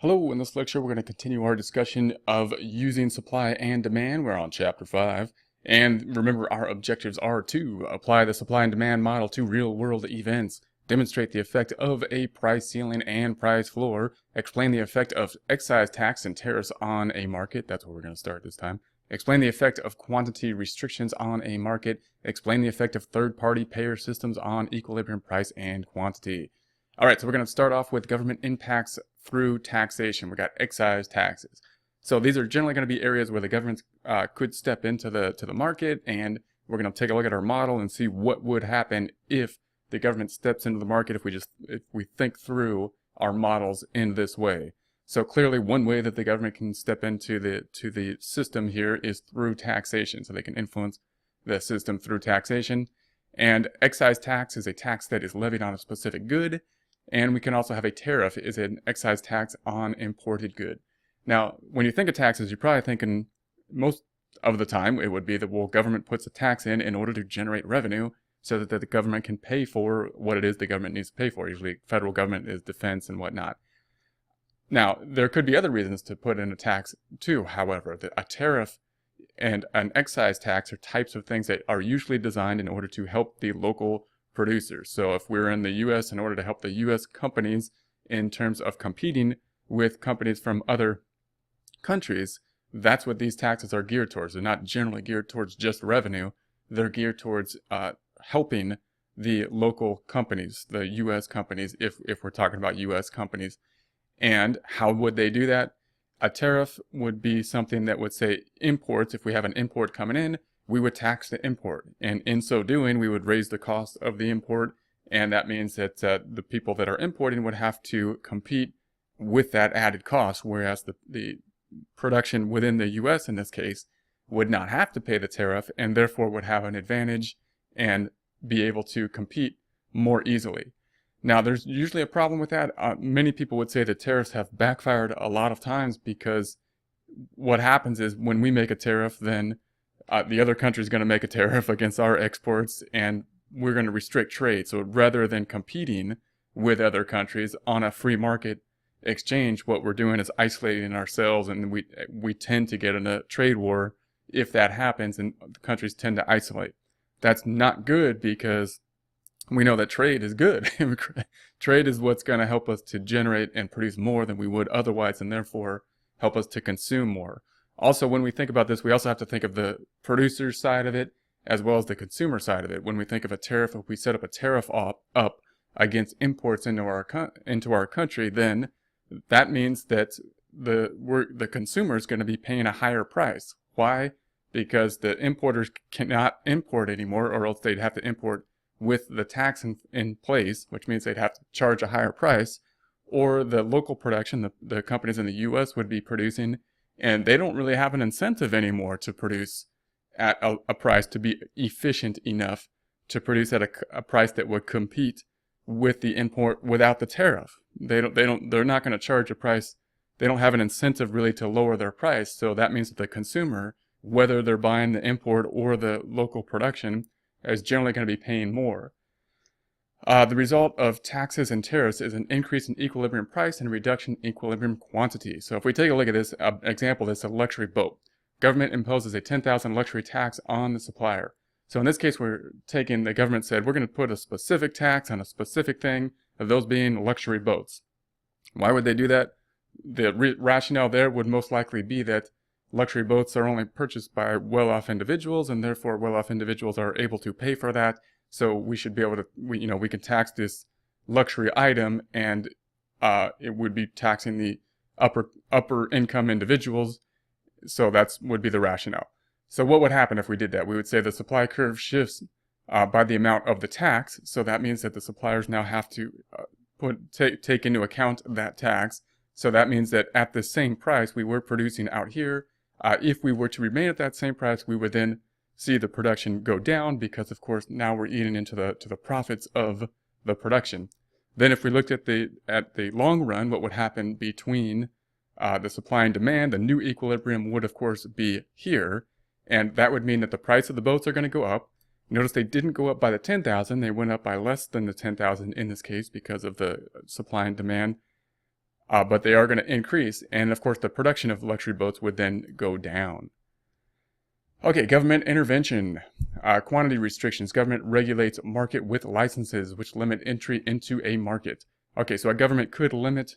Hello, in this lecture we're going to continue our discussion of using supply and demand. We're on chapter 5. And remember, our objectives are to apply the supply and demand model to real-world events, demonstrate the effect of a price ceiling and price floor, explain the effect of excise tax and tariffs on a market. That's where we're going to start this time. Explain the effect of quantity restrictions on a market, explain the effect of third-party payer systems on equilibrium price and quantity. All right, so we're going to start off with government impacts through taxation. We got excise taxes. So these are generally going to be areas where the government could step into the market, and we're going to take a look at our model and see what would happen if the government steps into the market if we think through our models in this way. So clearly, one way that the government can step into the system here is through taxation. So they can influence the system through taxation. And excise tax is a tax that is levied on a specific good. And we can also have a tariff, is an excise tax on imported good. Now, when you think of taxes, you're probably thinking most of the time it would be that, well, government puts a tax in order to generate revenue so that the government can pay for what it is the government needs to pay for. Usually federal government is defense and whatnot. Now, there could be other reasons to put in a tax too, however. A tariff and an excise tax are types of things that are usually designed in order to help the local producers. So if we're in the U.S., in order to help the U.S. companies in terms of competing with companies from other countries, that's what these taxes are geared towards. They're not generally geared towards just revenue. They're geared towards helping the local companies, the U.S. companies, if we're talking about U.S. companies. And how would they do that? A tariff would be something that would say imports. If we have an import coming in, we would tax the import, and in so doing, we would raise the cost of the import, and that means that the people that are importing would have to compete with that added cost, whereas the production within the U.S. in this case would not have to pay the tariff, and therefore would have an advantage and be able to compete more easily. Now, there's usually a problem with that. Many people would say that tariffs have backfired a lot of times because what happens is when we make a tariff, then the other country is going to make a tariff against our exports, and we're going to restrict trade. So rather than competing with other countries on a free market exchange, what we're doing is isolating ourselves, and we tend to get in a trade war if that happens, and the countries tend to isolate. That's not good because we know that trade is good. Trade is what's going to help us to generate and produce more than we would otherwise, and therefore help us to consume more. Also, when we think about this, we also have to think of the producer side of it as well as the consumer side of it. When we think of a tariff, if we set up a tariff up against imports into our country, then that means that the consumer is going to be paying a higher price. Why? Because the importers cannot import anymore, or else they'd have to import with the tax in place, which means they'd have to charge a higher price, or the local production, the companies in the U.S. would be producing, and they don't really have an incentive anymore to produce at a price to be efficient enough to produce at a price that would compete with the import without the tariff. They're not going to charge a price. They don't have an incentive really to lower their price. So that means that the consumer, whether they're buying the import or the local production, is generally going to be paying more. The result of taxes and tariffs is an increase in equilibrium price and a reduction in equilibrium quantity. So if we take a look at this example, this is a luxury boat. Government imposes a $10,000 luxury tax on the supplier. So in this case, the government said, we're going to put a specific tax on a specific thing, of those being luxury boats. Why would they do that? The rationale there would most likely be that luxury boats are only purchased by well-off individuals, and therefore well-off individuals are able to pay for that. So we should be able to, we can tax this luxury item, and it would be taxing the upper income individuals. So that would be the rationale. So what would happen if we did that? We would say the supply curve shifts by the amount of the tax. So that means that the suppliers now have to take into account that tax. So that means that at the same price we were producing out here, if we were to remain at that same price, we would then see the production go down because, of course, now we're eating into the profits of the production. Then if we looked at the long run, what would happen between the supply and demand, the new equilibrium would, of course, be here. And that would mean that the price of the boats are going to go up. Notice they didn't go up by the 10,000. They went up by less than the 10,000 in this case because of the supply and demand but they are going to increase. And of course, the production of luxury boats would then go down. Okay, government intervention. Quantity restrictions. Government regulates market with licenses, which limit entry into a market. Okay, so a government could limit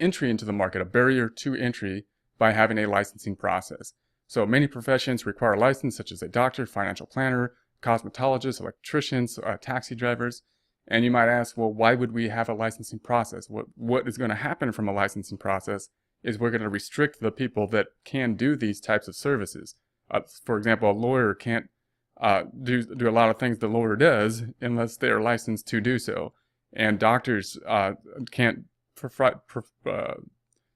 entry into the market, a barrier to entry, by having a licensing process. So many professions require a license, such as a doctor, financial planner, cosmetologists, electricians, taxi drivers. And you might ask, well, why would we have a licensing process? What is going to happen from a licensing process is we're going to restrict the people that can do these types of services. For example, a lawyer can't do a lot of things the lawyer does unless they are licensed to do so. And doctors can't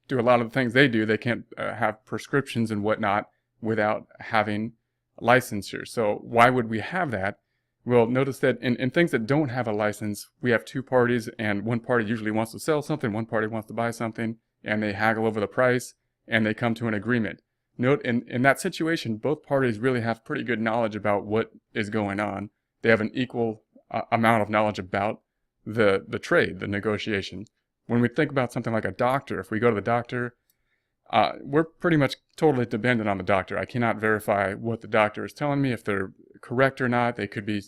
do a lot of the things they do. They can't have prescriptions and whatnot without having licensure. So why would we have that? Well, notice that in things that don't have a license, we have two parties, and one party usually wants to sell something, one party wants to buy something, and they haggle over the price, and they come to an agreement. Note, in that situation, both parties really have pretty good knowledge about what is going on. They have an equal amount of knowledge about the trade, the negotiation. When we think about something like a doctor, if we go to the doctor, we're pretty much totally dependent on the doctor. I cannot verify what the doctor is telling me, if they're correct or not. They could be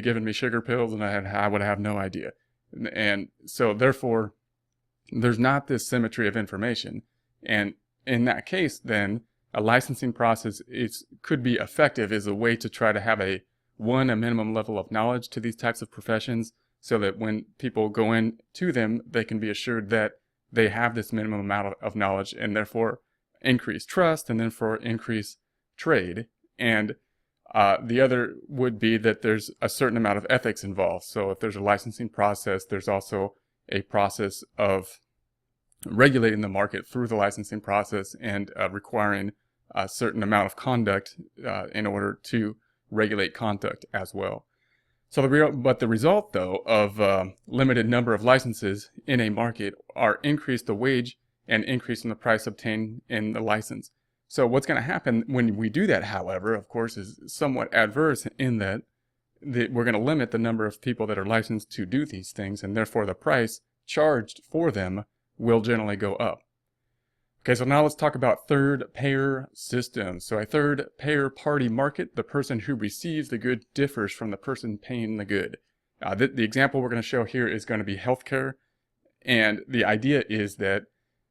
giving me sugar pills, and I would have no idea. And so therefore, there's not this symmetry of information. And in that case, then a licensing process could be effective as a way to try to have a minimum level of knowledge to these types of professions, so that when people go in to them, they can be assured that they have this minimum amount of knowledge, and therefore increase trust, and therefore increase trade. And the other would be that there's a certain amount of ethics involved. So if there's a licensing process, there's also a process of regulating the market through the licensing process, and requiring a certain amount of conduct in order to regulate conduct as well. So the result, though, of limited number of licenses in a market are increase the wage and increase in the price obtained in the license. So what's going to happen when we do that, however, of course, is somewhat adverse in that we're going to limit the number of people that are licensed to do these things, and therefore the price charged for them will generally go up. Okay, so now let's talk about third payer systems. So a third payer party market, the person who receives the good differs from the person paying the good. The example we're going to show here is going to be healthcare. And the idea is that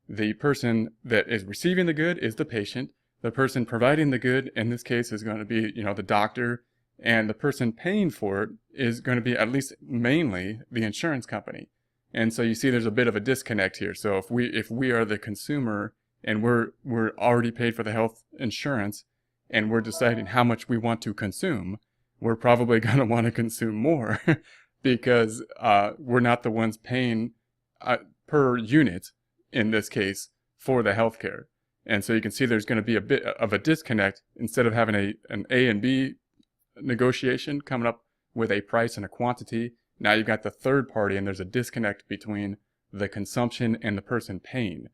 the person that is receiving the good is the patient. The person providing the good, in this case, is going to be, the doctor. And the person paying for it is going to be, at least mainly, the insurance company. And so you see there's a bit of a disconnect here. So if we are the consumer, and we're already paid for the health insurance, and we're deciding how much we want to consume, we're probably going to want to consume more because we're not the ones paying per unit, in this case, for the healthcare. And so you can see there's going to be a bit of a disconnect. Instead of having an A and B negotiation coming up with a price and a quantity, now you've got the third party, and there's a disconnect between the consumption and the person paying.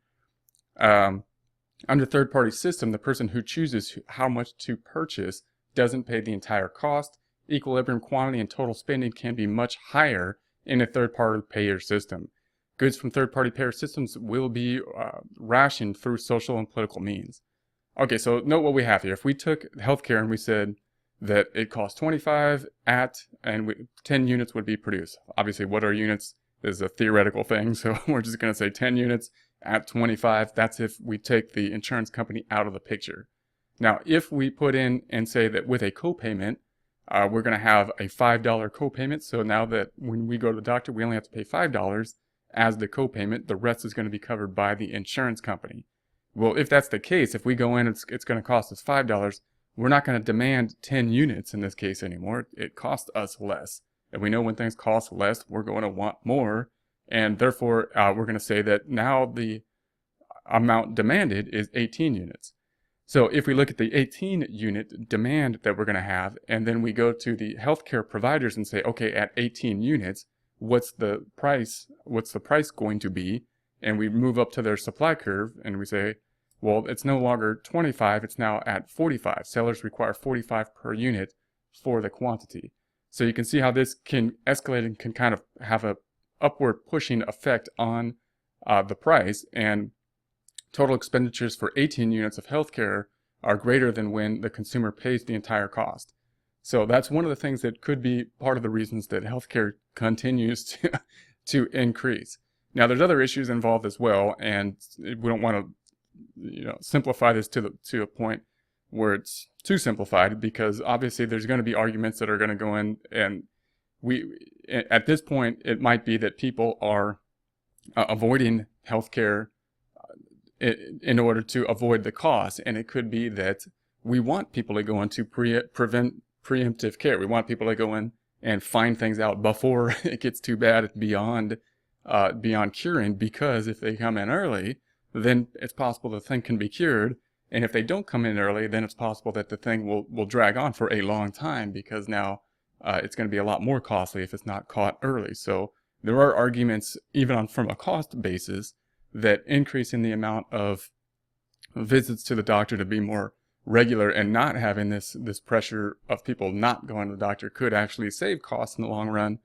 Under third-party system, the person who chooses how much to purchase doesn't pay the entire cost. Equilibrium quantity and total spending can be much higher in a third-party payer system. Goods from third-party payer systems will be rationed through social and political means. Okay, so note what we have here. If we took healthcare and we said that it costs 25 and 10 units would be produced. Obviously, what are units? This is a theoretical thing, so we're just going to say 10 units at 25. That's if we take the insurance company out of the picture. Now, if we put in and say that with a copayment, we're going to have a $5 copayment. So now that when we go to the doctor, we only have to pay $5 as the copayment. The rest is going to be covered by the insurance company. Well, if that's the case, if we go in, it's going to cost us $5. We're not going to demand 10 units in this case anymore. It costs us less. And we know when things cost less, we're going to want more. And therefore, we're going to say that now the amount demanded is 18 units. So if we look at the 18 unit demand that we're going to have, and then we go to the healthcare providers and say, okay, at 18 units, what's the price going to be? And we move up to their supply curve and we say, well, it's no longer 25, it's now at 45. Sellers require 45 per unit for the quantity. So you can see how this can escalate and can kind of have a upward pushing effect on the price, and total expenditures for 18 units of healthcare are greater than when the consumer pays the entire cost. So that's one of the things that could be part of the reasons that healthcare continues to increase. Now, there's other issues involved as well, and we don't want to, simplify this to a point where it's too simplified, because obviously there's going to be arguments that are going to go in, and at this point, it might be that people are avoiding healthcare in order to avoid the cost, and it could be that we want people to go into preemptive care. We want people to go in and find things out before it gets too bad beyond curing, because if they come in early, then it's possible the thing can be cured. And if they don't come in early, then it's possible that the thing will drag on for a long time, because now it's going to be a lot more costly if it's not caught early. So there are arguments, even from a cost basis, that increasing the amount of visits to the doctor to be more regular and not having this pressure of people not going to the doctor could actually save costs in the long run,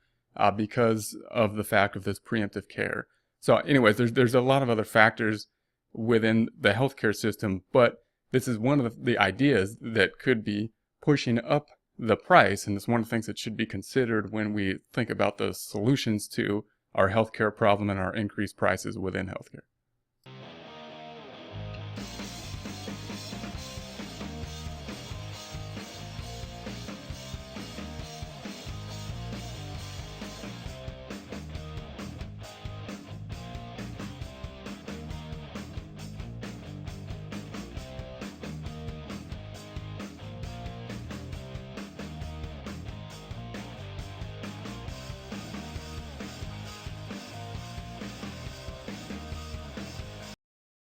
because of the fact of this preemptive care. So anyways, there's a lot of other factors within the healthcare system, but this is one of the ideas that could be pushing up the price, and it's one of the things that should be considered when we think about the solutions to our healthcare problem and our increased prices within healthcare.